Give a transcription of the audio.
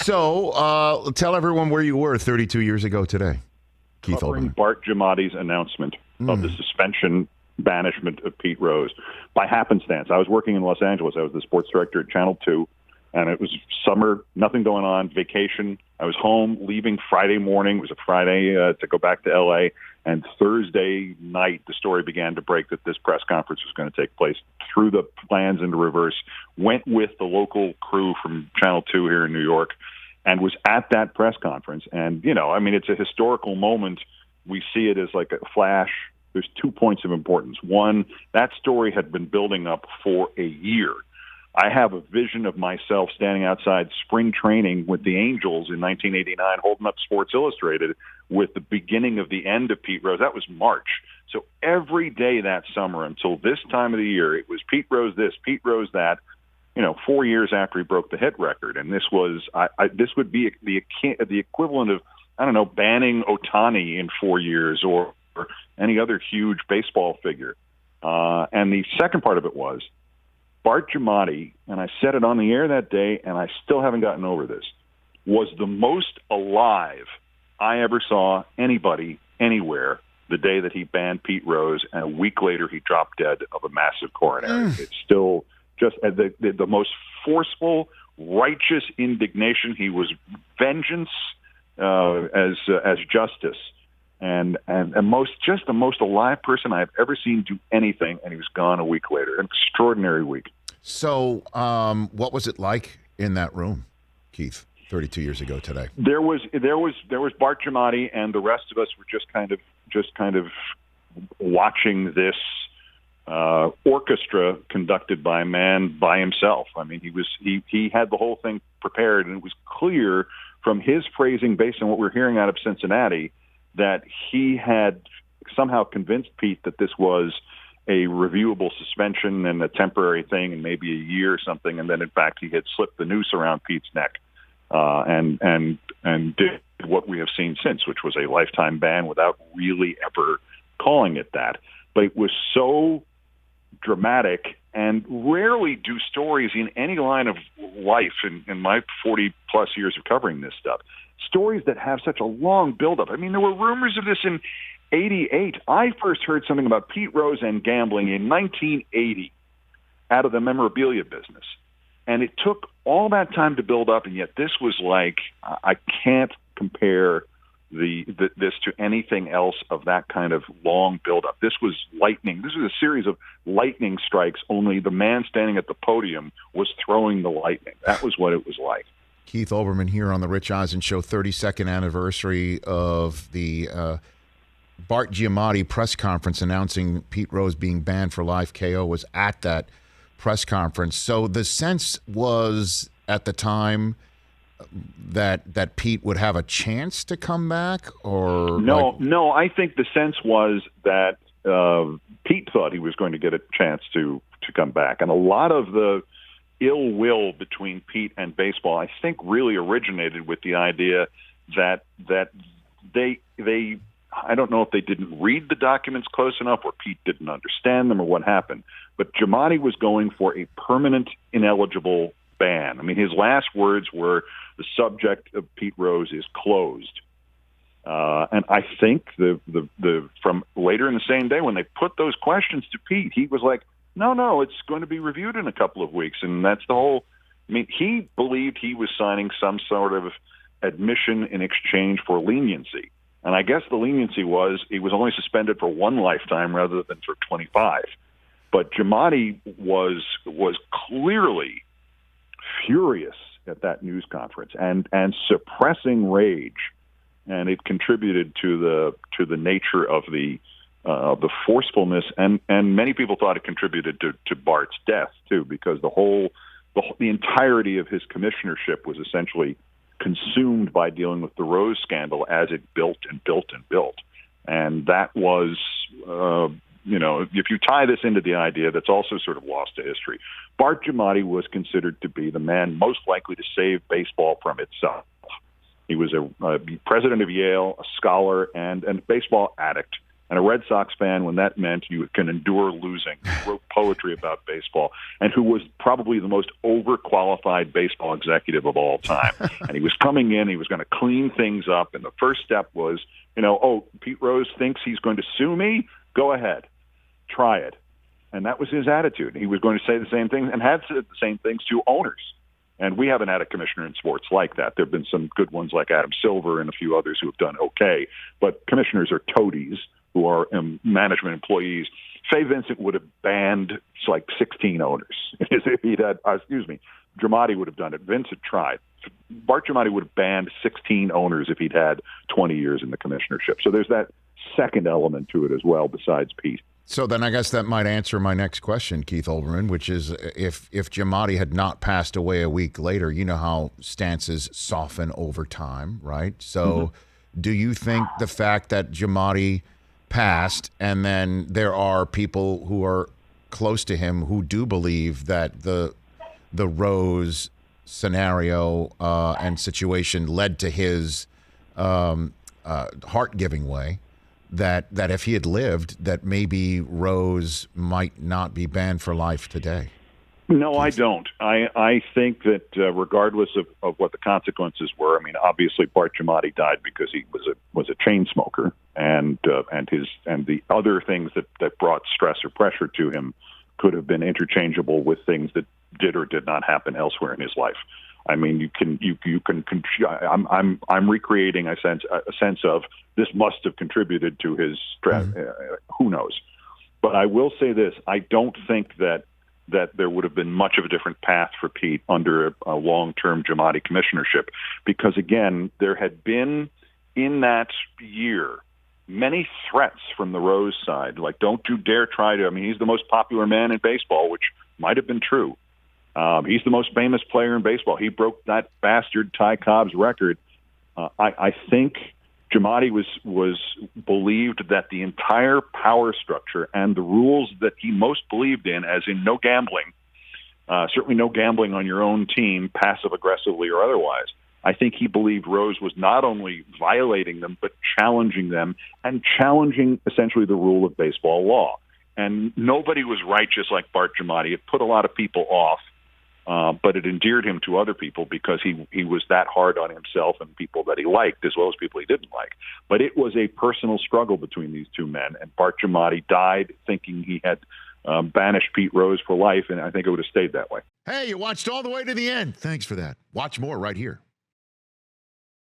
So tell everyone where you were 32 years ago today, Keith Covering Olbermann. Bart Giamatti's announcement of the suspension, banishment of Pete Rose by happenstance. I was working in Los Angeles. I was the sports director at Channel 2, and it was summer, nothing going on, vacation. I was home, leaving Friday morning. It was a Friday to go back to L.A., and Thursday night the story began to break that this press conference was going to take place. Threw the plans into reverse, went with the local crew from Channel 2 here in New York, and was at that press conference. And, it's a historical moment. We see it as like a flash. There's 2 points of importance. One, that story had been building up for a year. I have a vision of myself standing outside spring training with the Angels in 1989, holding up Sports Illustrated with the beginning of the end of Pete Rose. That was March. So every day that summer until this time of the year, it was Pete Rose this, Pete Rose that, 4 years after he broke the hit record. And this was, this would be the equivalent of, banning Ohtani in 4 years or any other huge baseball figure. And the second part of it was Bart Giamatti, and I said it on the air that day, and I still haven't gotten over this, was the most alive I ever saw anybody anywhere the day that he banned Pete Rose, and a week later he dropped dead of a massive coronary. It's still just the most forceful, righteous indignation. He was vengeance as justice. And the most alive person I've ever seen do anything, and he was gone a week later. An extraordinary week. So, what was it like in that room, Keith? 32 years ago today. There was Bart Giamatti, and the rest of us were just kind of watching this orchestra conducted by a man by himself. I mean, he had the whole thing prepared, and it was clear from his phrasing, based on what we're hearing out of Cincinnati, that he had somehow convinced Pete that this was a reviewable suspension and a temporary thing and maybe a year or something. And then, in fact, he had slipped the noose around Pete's neck and did what we have seen since, which was a lifetime ban without really ever calling it that. But it was so dramatic, and rarely do stories in any line of life in my 40-plus years of covering this stuff, stories that have such a long buildup. I mean, there were rumors of this in 88. I first heard something about Pete Rose and gambling in 1980 out of the memorabilia business. And it took all that time to build up, and yet this was like, I can't compare this to anything else of that kind of long buildup. This was lightning. This was a series of lightning strikes, only the man standing at the podium was throwing the lightning. That was what it was like. Keith Olbermann here on the Rich Eisen Show, 32nd anniversary of the Bart Giamatti press conference announcing Pete Rose being banned for life. KO was at that press conference. So the sense was at the time that Pete would have a chance to come back, or no. I think the sense was that Pete thought he was going to get a chance to come back, and a lot of the ill will between Pete and baseball, I think, really originated with the idea that they I don't know if they didn't read the documents close enough, or Pete didn't understand them, or what happened. But Giamatti was going for a permanent ineligible ban. I mean, his last words were, "The subject of Pete Rose is closed." And I think the from later in the same day when they put those questions to Pete, he was like, No, it's going to be reviewed in a couple of weeks. And that's the whole, he believed he was signing some sort of admission in exchange for leniency. And I guess the leniency was he was only suspended for one lifetime rather than for 25. But Giamatti was clearly furious at that news conference and suppressing rage. And it contributed to the nature of the forcefulness, and many people thought it contributed to Bart's death too, because the entirety of his commissionership was essentially consumed by dealing with the Rose scandal as it built and built and built, and that was, if you tie this into the idea that's also sort of lost to history, Bart Giamatti was considered to be the man most likely to save baseball from itself. He was a president of Yale, a scholar, and a baseball addict. and a Red Sox fan when that meant you can endure losing, who wrote poetry about baseball, and who was probably the most overqualified baseball executive of all time. And he was coming in, he was going to clean things up, and the first step was, Pete Rose thinks he's going to sue me? Go ahead. Try it. And that was his attitude. He was going to say the same thing and had said the same things to owners. And we haven't had a commissioner in sports like that. There have been some good ones like Adam Silver and a few others who have done okay. But commissioners are toadies who are management employees. Fay Vincent would have banned like 16 owners. If he'd had, Giamatti would have done it. Vincent tried. Bart Giamatti would have banned 16 owners if he'd had 20 years in the commissionership. So there's that second element to it as well, besides Pete. So then I guess that might answer my next question, Keith Olbermann, which is if Giamatti had not passed away a week later, you know how stances soften over time, right? So do you think the fact that Giamatti passed and then there are people who are close to him who do believe that the Rose scenario and situation led to his heart giving way, that if he had lived, that maybe Rose might not be banned for life today? No, I don't. I think that regardless of what the consequences were, obviously Bart Giamatti died because he was a chain smoker, and the other things that brought stress or pressure to him could have been interchangeable with things that did or did not happen elsewhere in his life. I'm recreating a sense of this must have contributed to his stress. Who knows? But I will say this: I don't think that there would have been much of a different path for Pete under a long-term Giamatti commissionership, because again, there had been in that year many threats from the Rose side, like don't you dare try to. He's the most popular man in baseball, which might have been true. He's the most famous player in baseball. He broke that bastard Ty Cobb's record. I think Giamatti was believed that the entire power structure and the rules that he most believed in, as in no gambling, certainly no gambling on your own team, passive aggressively or otherwise. I think he believed Rose was not only violating them, but challenging them and challenging essentially the rule of baseball law. And nobody was righteous like Bart Giamatti. It put a lot of people off. But it endeared him to other people because he was that hard on himself and people that he liked as well as people he didn't like. But it was a personal struggle between these two men, and Bart Giamatti died thinking he had banished Pete Rose for life, and I think it would have stayed that way. Hey, you watched all the way to the end. Thanks for that. Watch more right here.